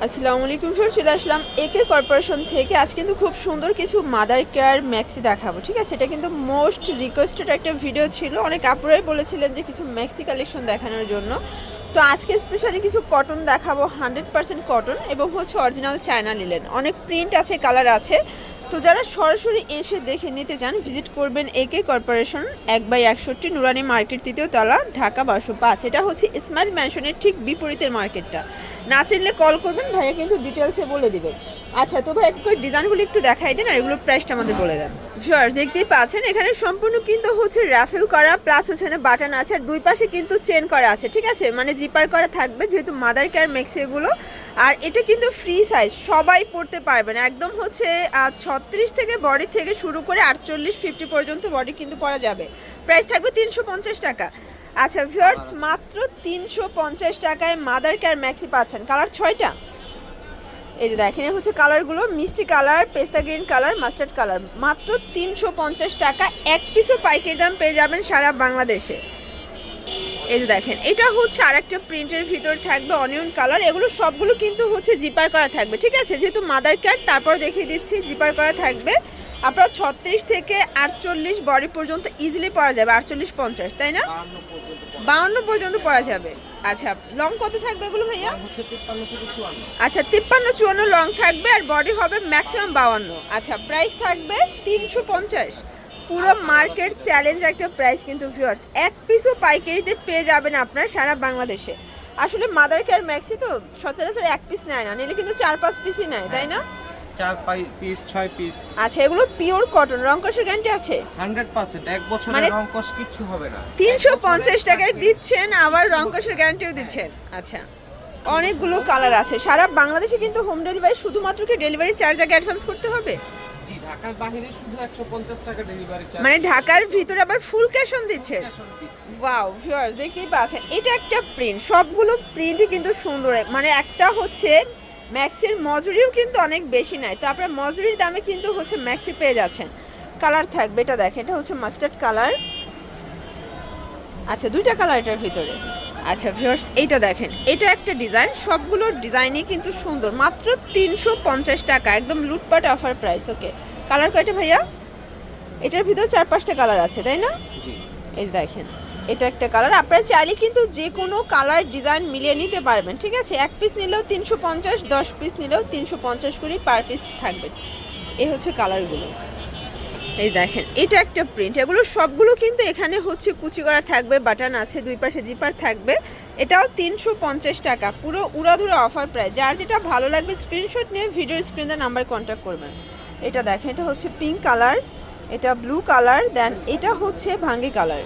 আসসালামু আলাইকুম স্যার, চলে আসলাম একে কর্পোরেশন থেকে। আজ কিন্তু খুব সুন্দর কিছু মাদার কেয়ার ম্যাক্সি দেখাবো, ঠিক আছে? এটা কিন্তু মোস্ট রিকোয়েস্টেড একটা ভিডিও ছিল, অনেক আপুরাই বলেছিলেন যে কিছু ম্যাক্সি কালেকশন দেখানোর জন্য। তো আজকে স্পেশালি কিছু কটন দেখাবো, 100% কটন এবং হচ্ছে অরিজিনাল চায়না লিলেন। অনেক প্রিন্ট আছে, কালার আছে। তো যারা সরাসরি এসে দেখে নিতে চান ভিজিট করবেন একে কর্পোরেশন 1/61 নুরানি মার্কেট, 3য় তলা, ঢাকা 1205। এটা হচ্ছে ইসমাইল ম্যানশনের ঠিক বিপরীতের মার্কেটটা। না চিনলে কল করবেন, ভাইয়া কিন্তু ডিটেলসে বলে দিবে। আচ্ছা, তো ভাই একটু ডিজাইনগুলো একটু দেখাই দিন আর এগুলো প্রাইসটা আমাদের বলে দেন। ভিউয়ার্স দেখতেই পাচ্ছেন এখানে সম্পূর্ণ কিন্তু হচ্ছে র্যাফেল করা, প্লাস হচ্ছে না বাটন আছে, আর দুই পাশে কিন্তু চেন করা আছে, ঠিক আছে? মানে জিপার করা থাকবে, যেহেতু মাদার কেয়ার ম্যাক্সি এগুলো। আর এটা কিন্তু ফ্রি সাইজ, সবাই পড়তে পারবেন। একদম হচ্ছে 36 থেকে বডি থেকে শুরু করে 48-50 পর্যন্ত বডি কিন্তু পরা যাবে। প্রাইস থাকবে 350 টাকা। আচ্ছা ভিউয়ার্স, মাত্র 350 টাকায় মাদার কেয়ার ম্যাক্সি পাচ্ছেন। কালার 6টা। এই যে দেখেন, হচ্ছে কালারগুলো মিষ্টি কালার, পেস্তা গ্রিন কালার, মাস্টার্ড কালার। মাত্র 350 টাকা। এক পিসও পাইকারি দাম পেয়ে যাবেন সারা বাংলাদেশে। এই যে দেখেন, এটা হচ্ছে আরেকটা প্রিন্টের ভিতর থাকবে অনিয়ন কালার। এগুলো সবগুলো কিন্তু হচ্ছে জিপার করা থাকবে, ঠিক আছে? যেহেতু মাদার কেয়ার, তারপর দেখিয়ে দিচ্ছি জিপার করা থাকবে। আপনার 36 থেকে 48 বডি পর্যন্ত ইজিলি পরা যাবে। 48-50, তাই না? 52 পর্যন্ত পরা যাবে। আচ্ছা, লং কত থাকবে এগুলো ভাইয়া? আচ্ছা, 53-54 লং থাকবে, আর বডি হবে ম্যাক্সিমাম 52। আচ্ছা, প্রাইস থাকবে 350। পুরো মার্কেট চ্যালেঞ্জ একটা প্রাইস কিন্তু ভিউয়ার্স। এক পিসও পাইকারিতে পেয়ে যাবেন আপনার সারা বাংলাদেশে। আসলে মাদার কেয়ার ম্যাক্সি তো সচরাচর এক পিস নেয় না, নিলে কিন্তু 4-5 পিসই নেয়, তাই না? 4 পিস। আচ্ছা, এগুলো পিওর কটন, রং কষের গ্যারান্টি আছে 100%। এক বছরের মানে রং কষ কিচ্ছু হবে না। 350 টাকায় দিচ্ছেন, আবার রং কষের গ্যারান্টিও দিচ্ছেন। আচ্ছা, অনেকগুলো কালার আছে। সারা বাংলাদেশে কিন্তু হোম ডেলিভারি, শুধুমাত্র কি ডেলিভারি চার্জ আগে অ্যাডভান্স করতে হবে? জি, ঢাকার বাইরে শুধু 150 টাকা ডেলিভারি চার্জ। মানে ঢাকার ভিতরে আবার ফুল ক্যাশ অন দিচ্ছে। ওয়াও ভিউয়ার্স, দেখতেই পাচ্ছেন এটা একটা প্রিন্ট, সবগুলো প্রিন্টই কিন্তু সুন্দর। মানে একটা হচ্ছে ম্যাক্সির মজুরিও কিন্তু অনেক বেশি নাই, তো আপনার মজুরির দামে কিন্তু হচ্ছে ম্যাক্সি পেয়ে যাচ্ছেন। কালার থাকবে, এটা দেখেন, এটা হচ্ছে মাস্টার্ড কালার। আচ্ছা, দুইটা কালার এটার ভিতরে। আচ্ছা ভিউয়ার্স, এইটা দেখেন, এটা একটা ডিজাইন, সবগুলো ডিজাইনই কিন্তু সুন্দর। মাত্র 350 টাকা, একদম লুটপাট অফার প্রাইস। ওকে, কালার কয়টা ভাইয়া? এটার ভিতরে 4-5টা কালার আছে, তাই না? জি। এই দেখেন, এটা একটা কালার। আপনারা চাইলে কিন্তু যে কোনো কালার ডিজাইন মিলিয়ে নিতে পারবেন, ঠিক আছে? এক পিস নিলেও 350, 10 পিস নিলেও 350 করে পার পিস থাকবে। এই হচ্ছে কালারগুলো। এই দেখেন, এটা একটা প্রিন্ট। এগুলো সবগুলো কিন্তু এখানে হচ্ছে কুচি করা থাকবে, বাটন আছে, দুই পাশে জিপার থাকবে। এটাও 350 টাকা, পুরো উড়াধুরা অফার প্রাইস। যার যেটা ভালো লাগবে স্ক্রিনশট নিয়ে ভিডিওর স্ক্রিনে নাম্বার কন্ট্যাক্ট করবেন। এটা দেখেন, এটা হচ্ছে পিঙ্ক কালার, এটা ব্লু কালার, দেন এটা হচ্ছে ভাঙ্গি কালার।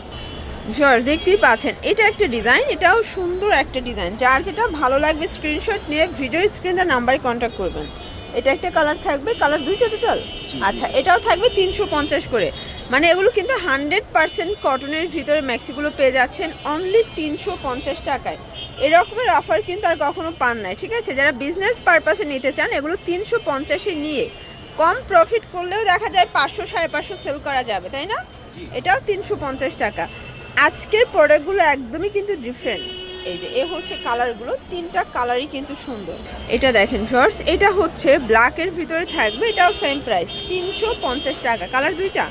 ভিউয়ার্স দেখতেই পাচ্ছেন, এটা একটা ডিজাইন, এটাও সুন্দর একটা ডিজাইন। যার যেটা ভালো লাগবে স্ক্রিনশট নিয়ে ভিডিওর স্ক্রিনে নাম্বারে কন্ট্যাক্ট করবেন। এটা একটা কালার থাকবে, কালার দুইটা টোটাল। আচ্ছা, এটাও থাকবে 350 করে। মানে এগুলো কিন্তু 100% কটনের ভিতরে ম্যাক্সিগুলো পেয়ে যাচ্ছেন অনলি 350 টাকায়। এরকমের অফার কিন্তু আর কখনো পান নাই, ঠিক আছে? যারা বিজনেস পারপাসে নিতে চান, এগুলো 350-এ নিয়ে কম প্রফিট করলেও দেখা যায় 500-550 সেল করা যাবে, তাই না? এটাও 350 টাকা। আজকের প্রোডাক্টগুলো একদমই কিন্তু ডিফারেন্ট। এই যে হচ্ছে কালারগুলো, তিনটা কালারই কিন্তু সুন্দর। এটা দেখেন ভিউয়ার্স, এটা হচ্ছে ব্ল্যাকের ভিতরে থাকবে, এটাও সেম প্রাইস 350 টাকা। কালার দুইটা।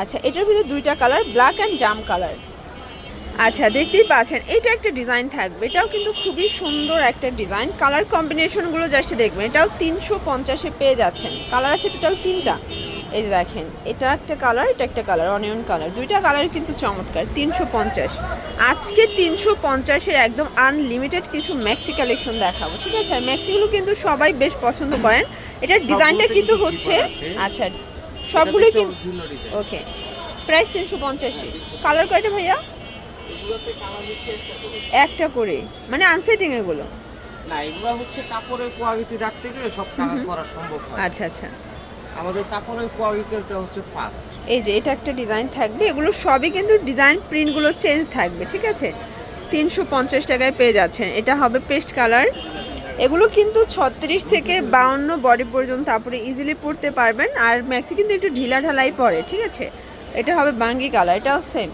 আচ্ছা, এটার ভিতরে দুইটা colour, black and jam colour. আচ্ছা, দেখতেই পাচ্ছেন, এটা একটা ডিজাইন থাকবে, এটাও কিন্তু খুবই সুন্দর একটা ডিজাইন। কালার কম্বিনেশনগুলো জাস্ট দেখবেন। এটাও 350-এ পেয়ে যাচ্ছেন। কালার আছে টোটাল 3টা। এই যে দেখেন, এটা একটা কালার, এটা একটা কালার, অনিয়ন কালার। দুইটা কালার কিন্তু চমৎকার। 350। আজকে 350-এর একদম আনলিমিটেড কিছু ম্যাক্সি কালেকশন দেখাবো, ঠিক আছে? আর ম্যাক্সিগুলো কিন্তু সবাই বেশ পছন্দ করেন। এটার ডিজাইনটা কিন্তু হচ্ছে, আচ্ছা সবগুলো কিন্তু ওকে। প্রাইস 350-ই। কালার কয়টা ভাইয়া? একটা করে, মানে আনসেটিং এগুলো না, এগুলো হচ্ছে কাপড়ের কোয়ালিটি রাখতে গেলে সব কালার করা সম্ভব হয়। আচ্ছা আচ্ছা, আমাদের কাপড়ের কোয়ালিটিটা হচ্ছে ফাস্ট। এই যে এটা একটা ডিজাইন থাকবে, এগুলো সবই কিন্তু ডিজাইন প্রিন্টগুলো চেঞ্জ থাকবে, ঠিক আছে? 350 টাকায় পেয়ে যাচ্ছেন। এটা হবে পেস্ট কালার। এগুলো কিন্তু 36 থেকে 52 বডি পর্যন্ত তারপরে ইজিলি পরতে পারবেন। আর ম্যাক্সি কিন্তু একটু ঢিলা ঢালাই পরে, ঠিক আছে? এটা হবে বাঙ্গি কালার, এটাও সেম।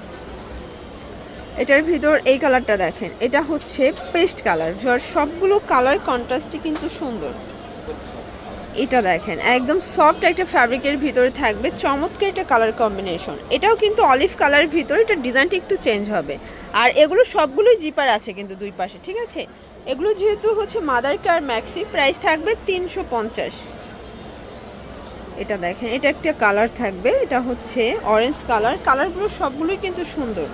এটার ভিতর এই কালারটা দেখেন, এটা হচ্ছে পেস্ট কালার। সবগুলো কালার কন্ট্রাস্টই কিন্তু সুন্দর। এটা দেখেন একদম সফট একটা ফ্যাব্রিকের ভিতরে থাকবে, চমৎকার একটা কালার কম্বিনেশন। এটাও কিন্তু অলিভ কালারের ভিতরে, এটা ডিজাইনটা একটু চেঞ্জ হবে। আর এগুলো সবগুলোই জিপার আছে কিন্তু দুই পাশে, ঠিক আছে। এগুলো যেহেতু হচ্ছে মাদার কার ম্যাক্সি, প্রাইস থাকবে 350। এটা দেখেন, এটা একটা কালার থাকবে, এটা হচ্ছে অরেঞ্জ কালার। কালারগুলো সবগুলোই কিন্তু সুন্দর।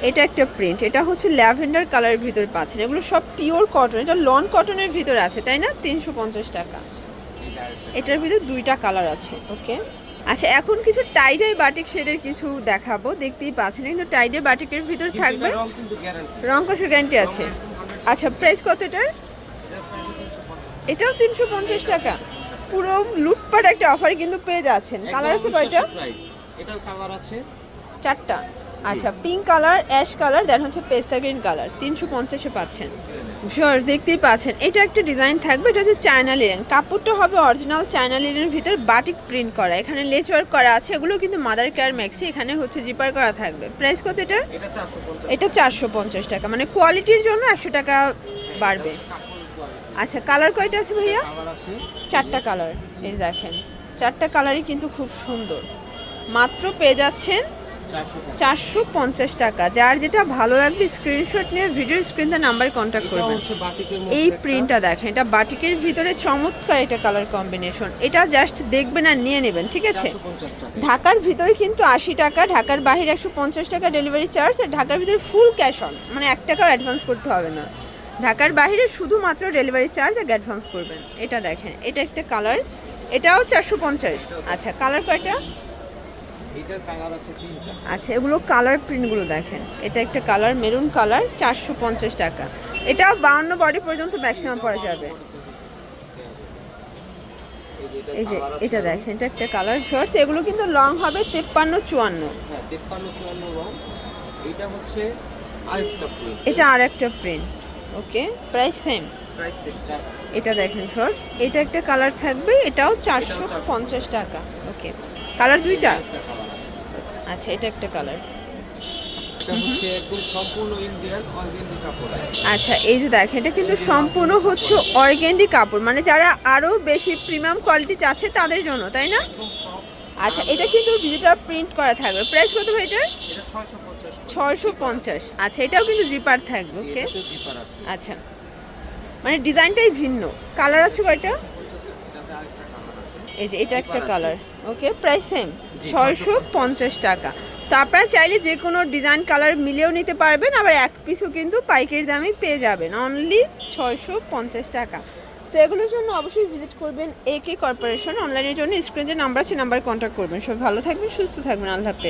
এটা একটা প্রিন্ট, এটা হচ্ছে ল্যাভেন্ডার কালারের ভিতরে পাচ্ছেন। এগুলো সব পিওর কটন, এটা লন কটনের ভিতরে আছে, তাই না? 350 টাকা। এটার ভিতরে দুইটা কালার আছে। ওকে, আচ্ছা এখন কিছু টাইডাই বাটিক শেডের কিছু দেখাবো, দেখতেই পাচ্ছেন। কিন্তু টাইডাই বাটিকের ভিতরে থাকবে, রং কষের গ্যারান্টি আছে। আচ্ছা প্রাইস কত এটার? এটাও 350 টাকা। পুরো লুটপাট একটা অফার কিন্তু পেয়ে যাচ্ছেন। কালার আছে কয়টা? এটার কালার আছে 4টা। আচ্ছা, পিঙ্ক কালার, অ্যাশ কালার, দেন হচ্ছে পেস্তা গ্রিন কালার। 350-এ পাচ্ছেন। শিওর, দেখতেই পাচ্ছেন। এটা একটা ডিজাইন থাকবে, এটা হচ্ছে চায়না লিনেন। কাপড়টা হবে অরিজিনাল চায়না লিনেনের ভিতর বাটিক প্রিন্ট করা, এখানে লেস ওয়ার্ক করা আছে। এগুলো কিন্তু মাদার কেয়ার ম্যাক্সি, এখানে হচ্ছে জিপার করা থাকবে। প্রাইস কত এটা? এটা 450 টাকা। মানে কোয়ালিটির জন্য 100 টাকা বাড়বে। আচ্ছা, কালার কয়টা আছে ভাইয়া? 4টা কালার। এই দেখেন 4টা কালারই কিন্তু খুব সুন্দর। মাত্র পেয়ে যাচ্ছেন 450 টাকা। যার যেটা ভালো লাগবে স্ক্রিনশট নিয়ে ভিডিও স্ক্রিনে নাম্বারে কন্ট্যাক্ট করবেন। এই প্রিন্টটা দেখেন, এটা বাটিকের ভিতরে চমৎকার একটা কালার কম্বিনেশন। এটা জাস্ট দেখবেন আর নিয়ে নেবেন, ঠিক আছে। ঢাকার ভিতরে কিন্তু 80 টাকা, ঢাকার বাইরে 150 টাকা ডেলিভারি চার্জ। আর ঢাকার ভিতরে ফুল ক্যাশ অন, মানে 1 টাকাও অ্যাডভান্স করতে হবে না। ঢাকার বাইরে শুধুমাত্র ডেলিভারি চার্জ আর অ্যাডভান্স করবেন। এটা দেখেন, এটা একটা কালার, এটাও 450। আচ্ছা, কালার কয়টা? এটার কালার আছে 3টা। আচ্ছা, এগুলো কালার প্রিন্টগুলো দেখেন। এটা একটা কালার মেরুন কালার, 450 টাকা। এটাও 52 বডি পর্যন্ত ম্যাক্সিমাম পরা যাবে। এই যে এটা দেখেন, এটা একটা কালার শর্টস। এগুলো কিন্তু লং হবে 53-54। হ্যাঁ, 53-54 লং। এটা হচ্ছে আরেকটা প্রিন্ট। এটা আরেকটা প্রিন্ট। ওকে, প্রাইস সেম। Price same. এটা দেখেন শর্টস, এটা একটা কালার থাকবে, এটাও 450 টাকা। ওকে, কালার দুইটা। আচ্ছা, এটা একটা কালার। এটা হচ্ছে একদম সম্পূর্ণ ইন্ডিয়ান অর্গানজি কাপড়। আচ্ছা, এই যে দেখেন, এটা কিন্তু সম্পূর্ণ হচ্ছে অর্গানজি কাপড়, মানে যারা আরো বেশি প্রিমিয়াম কোয়ালিটি চাচ্ছে তাদের জন্য, তাই না? আচ্ছা, এটা কিন্তু ডিজিটাল প্রিন্ট করা থাকবে। প্রাইস কত ভাই এটার? এটা 650। 650। আচ্ছা, এটাও কিন্তু জিপার থাকবে। ওকে, এটাতে জিপার আছে। আচ্ছা, মানে ডিজাইনটাই ভিন্ন। কালার আছে কয়টা? এটাতে আরেকটা কালার আছে। এই যে এটা একটা কালার। ওকে, প্রাইস সেম 650 টাকা। তো আপনারা চাইলে যে কোনো ডিজাইন কালার মিলিয়েও নিতে পারবেন, আবার এক পিসও কিন্তু পাইকারি দামে পেয়ে যাবেন, অনলি 650 টাকা। তো এগুলোর জন্য অবশ্যই ভিজিট করবেন AK কর্পোরেশন। অনলাইনের জন্য স্ক্রিনে যে নাম্বার আছে নাম্বারে কন্ট্যাক্ট করবেন। সবাই ভালো থাকবেন, সুস্থ থাকবেন। আল্লাহ হাফেজ।